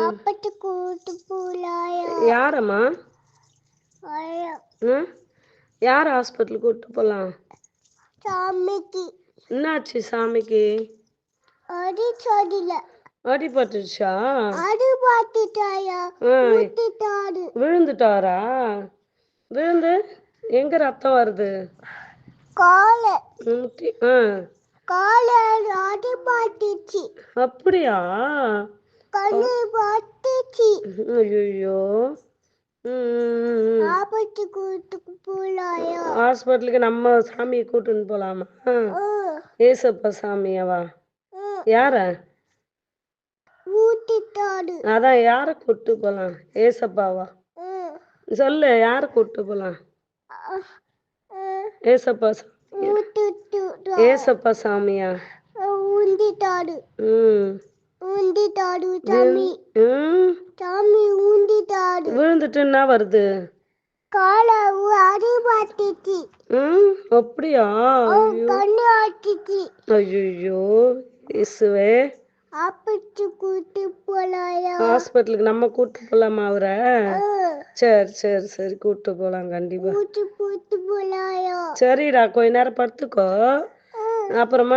அப்பட்டு கூட்டு போலாயா யாரம்மா யார் ஹாஸ்பிட்டல் கூட்டு போலாம் சாமிக்கு என்னாச்சு சாமிக்கு அடி சொடில அடிபட்டுருச்சா அடி பாத்துட்டாயா ஊத்திட்டாரு விழுந்துட்டாரா விழுந்து எங்க ரத்தம் வருது கால கால அடி பாத்துச்சு அப்படியா கண்ணு பாத்துச்சு ஐயோ ஆபத்து கூட்டு போலாயா ஹாஸ்பிட்டலுக்கு நம்ம சாமியை கூட்டுன்னு போலாமா ஏசப்பா சாமியாவா யார ஊத்திட்டாரு அதான் யார கூட்டு போலாம் ஏசப்பாவா சொல்லு யார கூட்டு போலாம் ஏசப்பா ஏசப்பா சாமியா ஊந்திட்டாரு ஊந்திட்டாரு சாமி சாமி ஊந்திட்டாரு விழுந்துட்டு என்ன வருது கால அடி பாத்துச்சு அப்படியா கண்ணு ஆட்டிச்சு ஐயோ இயேசுவே ஆபத்து கூட்டு போலாயா ஹாஸ்பிட்டலுக்கு நம்ம கூட்டு போலாமா அவரை சரி சரி சரி கூட்டு போலாம் கண்டிப்பா கூட்டு போலாயா சரிடா கொஞ்ச நேரம் படுத்துக்கோ அப்புறமா